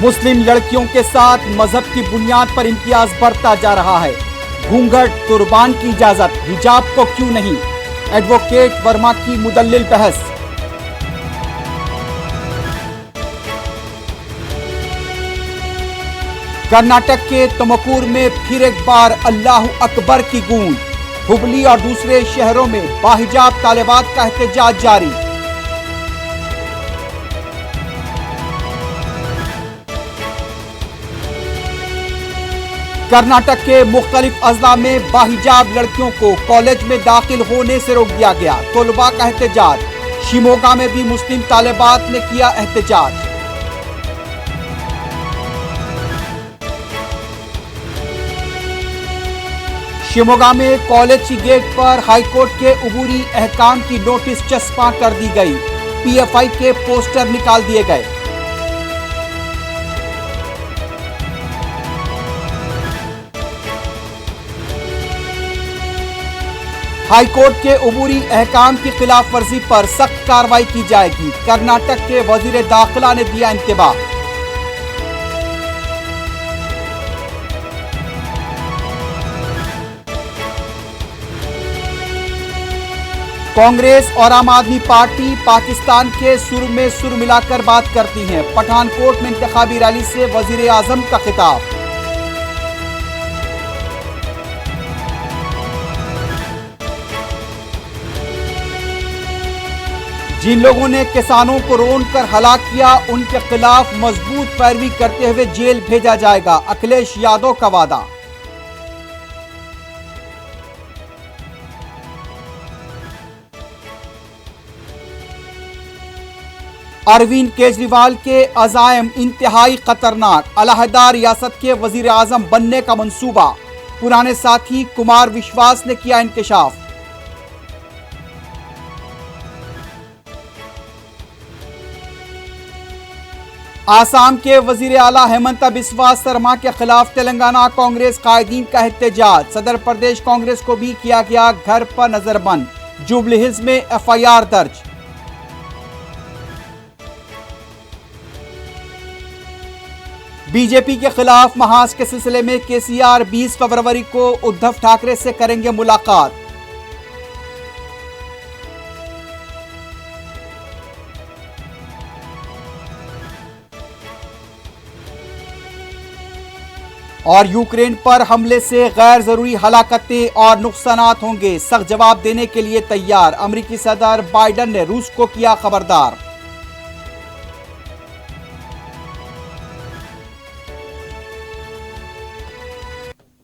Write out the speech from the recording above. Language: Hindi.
मुस्लिम लड़कियों के साथ मजहब की बुनियाद पर इम्तियाज बढ़ता जा रहा है। घूंघट कुर्बान की इजाजत, हिजाब को क्यों नहीं? एडवोकेट वर्मा की मुदल्लिल बहस। कर्नाटक के तुमकुर में फिर एक बार अल्लाहू अकबर की गूंज। हुबली और दूसरे शहरों में बाहिजाब तालिबात का एहतजाज जारी। कर्नाटक के मुख्तलिफ अजला में बाहिजाब लड़कियों को कॉलेज में दाखिल होने से रोक दिया गया। तलबा का एहतजाज। शिमोगा में भी मुस्लिम तालिबात ने किया एहतजाज। शिमोगा में कॉलेज की गेट पर हाईकोर्ट के उबूरी अहकाम की नोटिस चस्पा कर दी गई। पीएफआई के पोस्टर निकाल दिए गए। हाईकोर्ट के उबूरी अहकाम की खिलाफ वर्जी पर सख्त कार्रवाई की जाएगी। कर्नाटक के वजीर दाखिला ने दिया इंतबाह। कांग्रेस और आम आदमी पार्टी पाकिस्तान के सुर में सुर मिलाकर बात करती हैं। पठानकोट में इंतखाबी रैली से वजीर आजम का खिताब। जिन लोगों ने किसानों को रोन कर हलाक किया, उनके खिलाफ मजबूत पैरवी करते हुए जेल भेजा जाएगा। अखिलेश यादव का वादा। अरविंद केजरीवाल के अज़ायम इंतहाई खतरनाक। अलहदा रियासत के वजीर आजम बनने का मंसूबा। पुराने साथी कुमार विश्वास ने किया इंकशाफ। आसाम के वजीर आला हेमंत बिस्वा शर्मा के खिलाफ तेलंगाना कांग्रेस कायदीन का एहतजाज। सदर प्रदेश कांग्रेस को भी किया गया घर पर नजरबंद। जुबली हिल्स में एफआईआर दर्ज। बीजेपी के खिलाफ महाज के सिलसिले में केसीआर 20 फरवरी को उद्धव ठाकरे से करेंगे मुलाकात। और यूक्रेन पर हमले से गैर जरूरी हलाकतें और नुकसानात होंगे, सख्त जवाब देने के लिए तैयार। अमेरिकी सदर बाइडेन ने रूस को किया खबरदार।